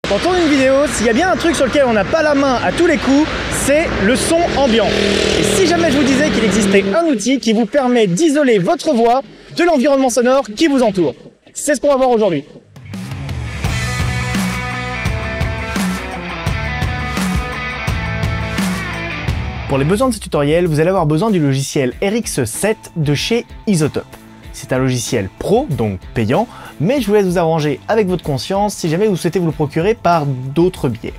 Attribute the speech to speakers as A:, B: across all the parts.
A: Quand on tourne une vidéo, s'il y a bien un truc sur lequel on n'a pas la main à tous les coups, c'est le son ambiant. Et si jamais je vous disais qu'il existait un outil qui vous permet d'isoler votre voix de l'environnement sonore qui vous entoure, c'est ce qu'on va voir aujourd'hui. Pour les besoins de ce tutoriel, vous allez avoir besoin du logiciel RX7 de chez Isotope. C'est un logiciel pro, donc payant, mais je vous laisse vous arranger avec votre conscience si jamais vous souhaitez vous le procurer par d'autres biais.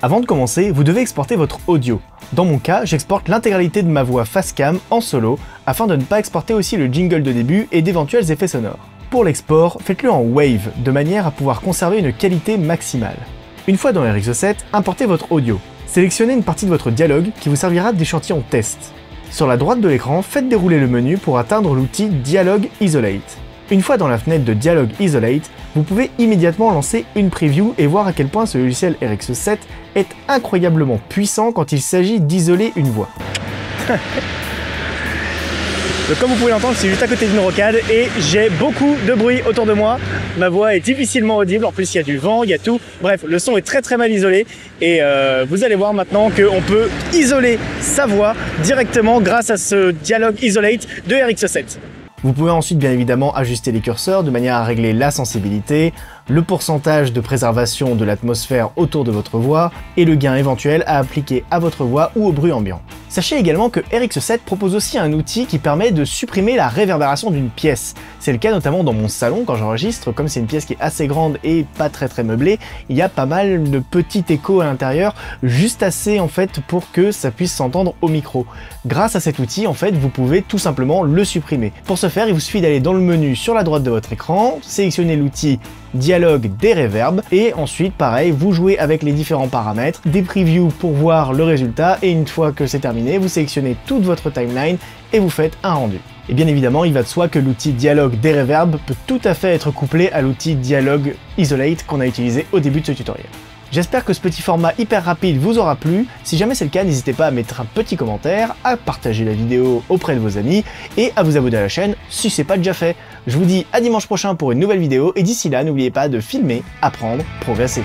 A: Avant de commencer, vous devez exporter votre audio. Dans mon cas, j'exporte l'intégralité de ma voix face cam en solo, afin de ne pas exporter aussi le jingle de début et d'éventuels effets sonores. Pour l'export, faites-le en WAV, de manière à pouvoir conserver une qualité maximale. Une fois dans RX7, importez votre audio. Sélectionnez une partie de votre dialogue qui vous servira d'échantillon test. Sur la droite de l'écran, faites dérouler le menu pour atteindre l'outil Dialogue Isolate. Une fois dans la fenêtre de Dialogue Isolate, vous pouvez immédiatement lancer une preview et voir à quel point ce logiciel RX7 est incroyablement puissant quand il s'agit d'isoler une voix. Donc comme vous pouvez l'entendre, c'est juste à côté d'une rocade et j'ai beaucoup de bruit autour de moi. Ma voix est difficilement audible, en plus il y a du vent, il y a tout. Bref, le son est très mal isolé et vous allez voir maintenant qu'on peut isoler sa voix directement grâce à ce Dialogue Isolate de RX7. Vous pouvez ensuite bien évidemment ajuster les curseurs de manière à régler la sensibilité, le pourcentage de préservation de l'atmosphère autour de votre voix et le gain éventuel à appliquer à votre voix ou au bruit ambiant. Sachez également que RX7 propose aussi un outil qui permet de supprimer la réverbération d'une pièce. C'est le cas notamment dans mon salon quand j'enregistre, comme c'est une pièce qui est assez grande et pas très meublée, il y a pas mal de petits échos à l'intérieur, juste assez en fait pour que ça puisse s'entendre au micro. Grâce à cet outil, en fait, vous pouvez tout simplement le supprimer. Pour ce faire, il vous suffit d'aller dans le menu sur la droite de votre écran, sélectionner l'outil Dialogue des reverbs et ensuite pareil vous jouez avec les différents paramètres, des previews pour voir le résultat et une fois que c'est terminé vous sélectionnez toute votre timeline et vous faites un rendu. Et bien évidemment il va de soi que l'outil Dialogue des reverbs peut tout à fait être couplé à l'outil Dialogue Isolate qu'on a utilisé au début de ce tutoriel. J'espère que ce petit format hyper rapide vous aura plu. Si jamais c'est le cas, n'hésitez pas à mettre un petit commentaire, à partager la vidéo auprès de vos amis et à vous abonner à la chaîne si c'est pas déjà fait. Je vous dis à dimanche prochain pour une nouvelle vidéo et d'ici là, n'oubliez pas de filmer, apprendre, progresser.